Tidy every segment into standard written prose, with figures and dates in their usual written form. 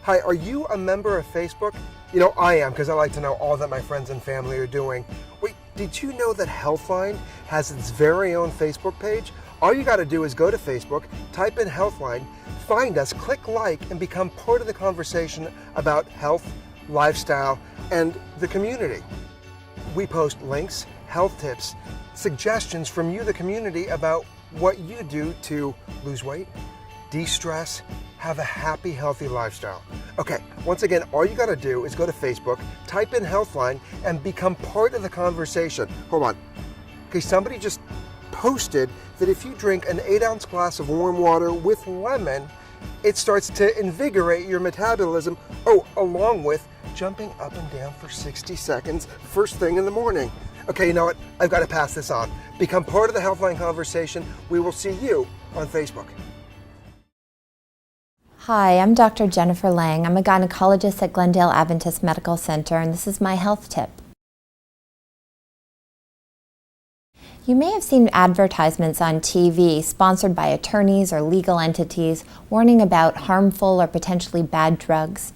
Hi, are you a member of Facebook? You know, I am, because I like to know all that my friends and family are doing. Wait, did you know that HEALTHline has its very own Facebook page? All you got to do is go to Facebook, type in HEALTHline, find us, click like, and become part of the conversation about health, lifestyle, and the community. We post links, health tips, suggestions from you, the community, about what you do to lose weight, de-stress, have a happy, healthy lifestyle. Okay, once again, all you gotta do is go to Facebook, type in HEALTHline, and become part of the conversation. Hold on. Okay, somebody just posted that if you drink an 8-ounce glass of warm water with lemon, it starts to invigorate your metabolism. Oh, along with jumping up and down for 60 seconds first thing in the morning. Okay, you know what? I've got to pass this on. Become part of the HEALTHline conversation. We will see you on Facebook. Hi, I'm Dr. Jennifer Lang. I'm a gynecologist at Glendale Adventist Medical Center, and this is my health tip. You may have seen advertisements on TV sponsored by attorneys or legal entities warning about harmful or potentially bad drugs.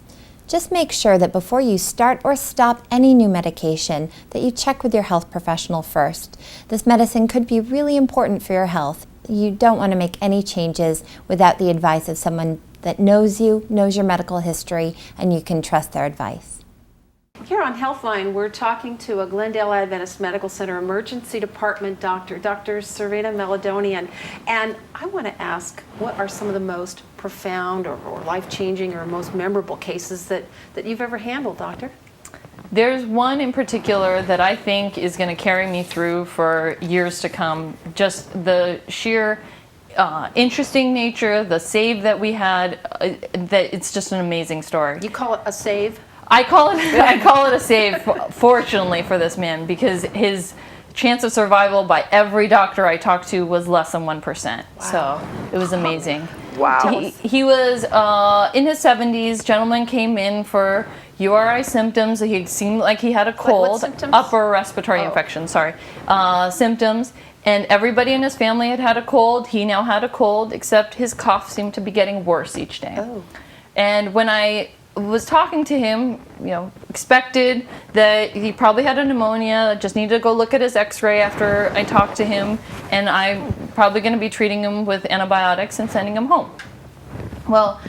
Just make sure that before you start or stop any new medication that you check with your health professional first. This medicine could be really important for your health. You don't want to make any changes without the advice of someone that knows you, knows your medical history, and you can trust their advice. Here on HEALTHline, we're talking to a Glendale Adventist Medical Center emergency department doctor, Dr. Serineh Melidonian. And I want to ask, what are some of the most profound or life-changing or most memorable cases that you've ever handled, doctor? There's one in particular that I think is going to carry me through for years to come. Just the sheer interesting nature, the save that we had, that it's just an amazing story. You call it a save? I call it a save, fortunately for this man, because his chance of survival by every doctor I talked to was less than 1%. Wow. So it was amazing. Wow. He was in his 70s. Gentleman came in for URI symptoms. He seemed like he had a cold, what symptoms? Upper respiratory infection, sorry, symptoms. And everybody in his family had a cold. He now had a cold, except his cough seemed to be getting worse each day. Oh. And when I was talking to him, expected that he probably had a pneumonia, just needed to go look at his x-ray after I talked to him, and I'm probably going to be treating him with antibiotics and sending him home. Well,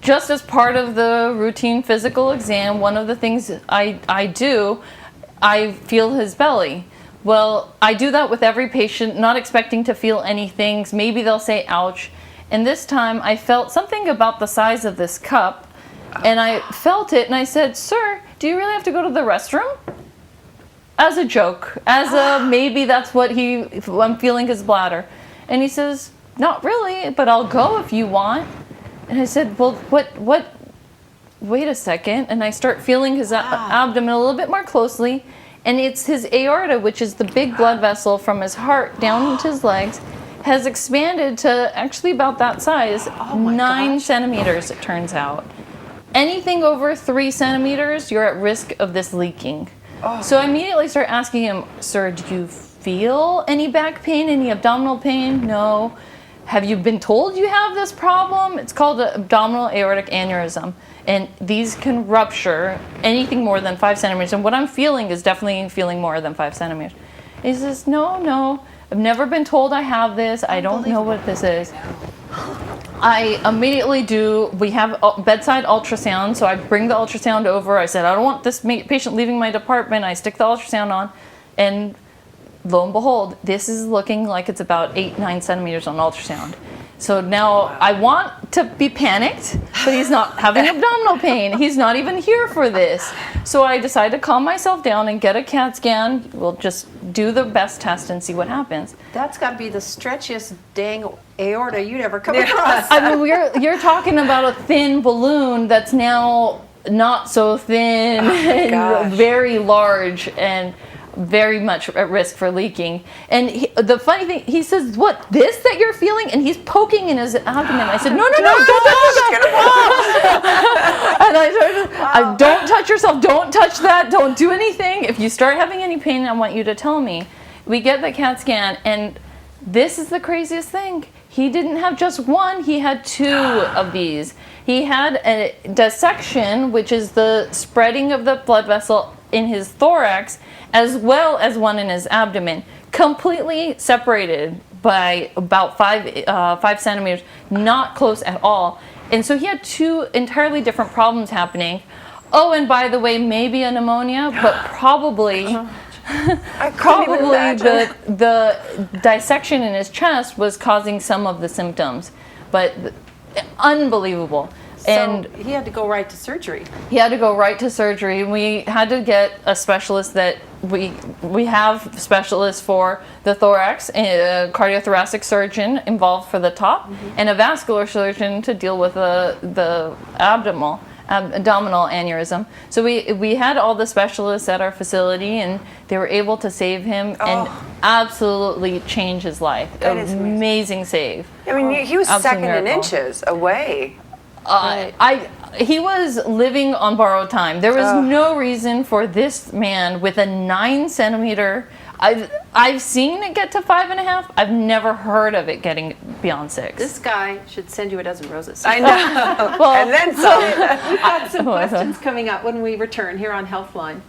just as part of the routine physical exam, one of the things I do, I feel his belly. Well, I do that with every patient, not expecting to feel anything. Maybe they'll say, ouch. And this time I felt something about the size of this cup, and I felt it, and I said, sir, do you really have to go to the restroom? As a joke, as a maybe that's what I'm feeling his bladder. And he says, not really, but I'll go if you want. And I said, well, wait a second. And I start feeling his abdomen a little bit more closely. And it's his aorta, which is the big blood vessel from his heart down into his legs, has expanded to actually about that size, 9 centimeters, it turns out. Anything over 3 centimeters, you're at risk of this leaking. So I immediately start asking him, sir, do you feel any back pain, any abdominal pain? No. Have you been told you have this problem? It's called an abdominal aortic aneurysm. And these can rupture anything more than 5 centimeters. And what I'm feeling is definitely feeling more than 5 centimeters. He says, no, I've never been told I have this. I don't know what this is. I immediately we have bedside ultrasound, so I bring the ultrasound over. I said, I don't want this patient leaving my department. I stick the ultrasound on, and lo and behold, this is looking like it's about 8-9 centimeters on ultrasound. So now I want to be panicked, but he's not having abdominal pain. He's not even here for this. So I decide to calm myself down and get a CAT scan. We'll just do the best test and see what happens. That's got to be the stretchiest dang aorta you'd ever come across. I mean, you're talking about a thin balloon that's now not so thin, and very large, and very much at risk for leaking. And the funny thing, he says, what, this that you're feeling? And he's poking in his abdomen. I said, no, and I don't touch yourself, don't touch that, don't do anything. If you start having any pain, I want you to tell me. We get the CAT scan, and this is the craziest thing. he didn't have just one, he had 2 of these. He had a dissection, which is the spreading of the blood vessel in his thorax, as well as one in his abdomen, completely separated by about 5 centimeters, not close at all. And so he had 2 entirely different problems happening. Oh, and by the way, maybe a pneumonia, but probably the dissection in his chest was causing some of the symptoms. But unbelievable. So he had to go right to surgery. He had to go right to surgery. We had to get a specialist that we have specialists for the thorax, a cardiothoracic surgeon involved for the top, and a vascular surgeon to deal with the abdominal aneurysm. So we had all the specialists at our facility, and they were able to save him and absolutely change his life. That is amazing save. I mean, he was Absolute second in miracle. inches away. He was living on borrowed time. There was no reason for this man with a 9 centimeter. I've seen it get to 5.5. I've never heard of it getting beyond 6. This guy should send you a dozen roses. I know. Well, and then some. We've got some questions coming up when we return here on HEALTHline.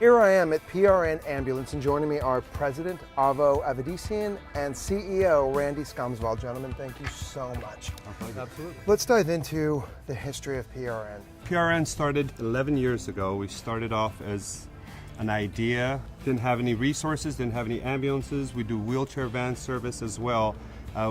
Here I am at PRN Ambulance, and joining me are President Avo Avedisian and CEO Randy Skomswald. Gentlemen, thank you so much. Absolutely. Let's dive into the history of PRN. PRN started 11 years ago. We started off as an idea, didn't have any resources, didn't have any ambulances. We do wheelchair van service as well.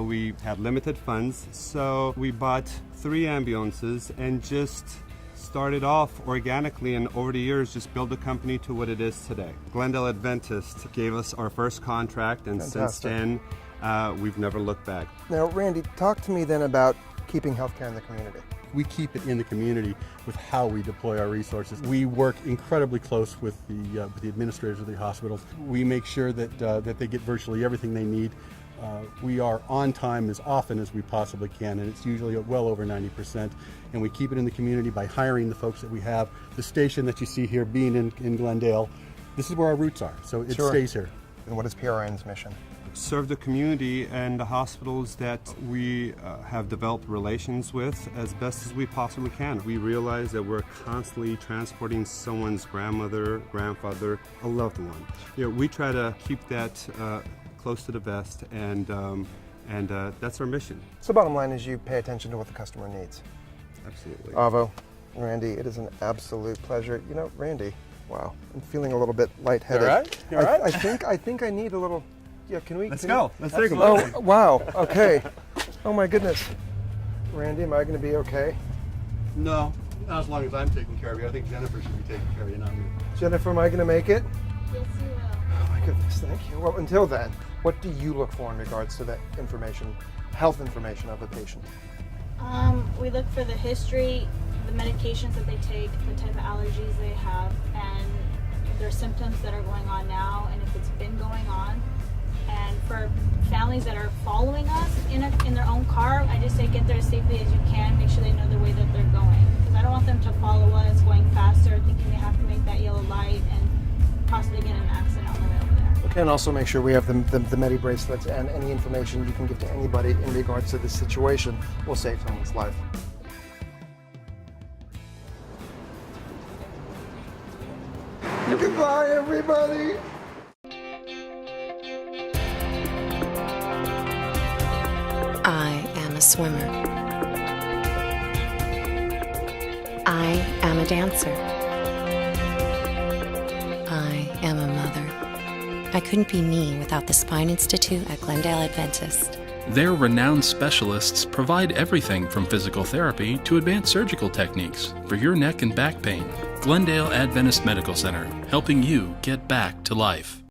We had limited funds, so we bought 3 ambulances and just started off organically, and over the years just built the company to what it is today. Glendale Adventist gave us our first contract, and since then we've never looked back. Now, Randy, talk to me then about keeping healthcare in the community. We keep it in the community with how we deploy our resources. We work incredibly close with the administrators of the hospitals. We make sure that they get virtually everything they need. We are on time as often as we possibly can, and it's usually well over 90%. And we keep it in the community by hiring the folks that we have. The station that you see here being in Glendale, this is where our roots are, so it stays here. And what is PRN's mission? Serve the community and the hospitals that we have developed relations with as best as we possibly can. We realize that we're constantly transporting someone's grandmother, grandfather, a loved one. You know, we try to keep that close to the vest, and that's our mission. So bottom line is you pay attention to what the customer needs. Absolutely. Avo, Randy, it is an absolute pleasure. You know, Randy, wow, I'm feeling a little bit lightheaded. You all right? You all right? I think I need a little. Yeah, can we? Let's can go. we- Let's take them. Oh, wow. Okay. Oh my goodness. Randy, am I going to be okay? No, not as long as I'm taking care of you. I think Jennifer should be taking care of you, not me. Jennifer, am I going to make it? Yes, you will. Oh my goodness, thank you. Well, until then, what do you look for in regards to the information, health information of a patient? We look for the history, the medications that they take, the type of allergies they have, and their symptoms that are going on now, and if it's been going on. And for families that are following us in their own car, I just say get there as safely as you can. Make sure they know the way that they're going, because I don't want them to follow us going faster, thinking they have to make that yellow light and possibly get in an accident on the way over there. Okay, and also make sure we have the Medi bracelets, and any information you can give to anybody in regards to this situation will save someone's life. Goodbye, everybody. I am a swimmer. I am a dancer. I am a mother. I couldn't be me without the Spine Institute at Glendale Adventist. Their renowned specialists provide everything from physical therapy to advanced surgical techniques for your neck and back pain. Glendale Adventist Medical Center, helping you get back to life.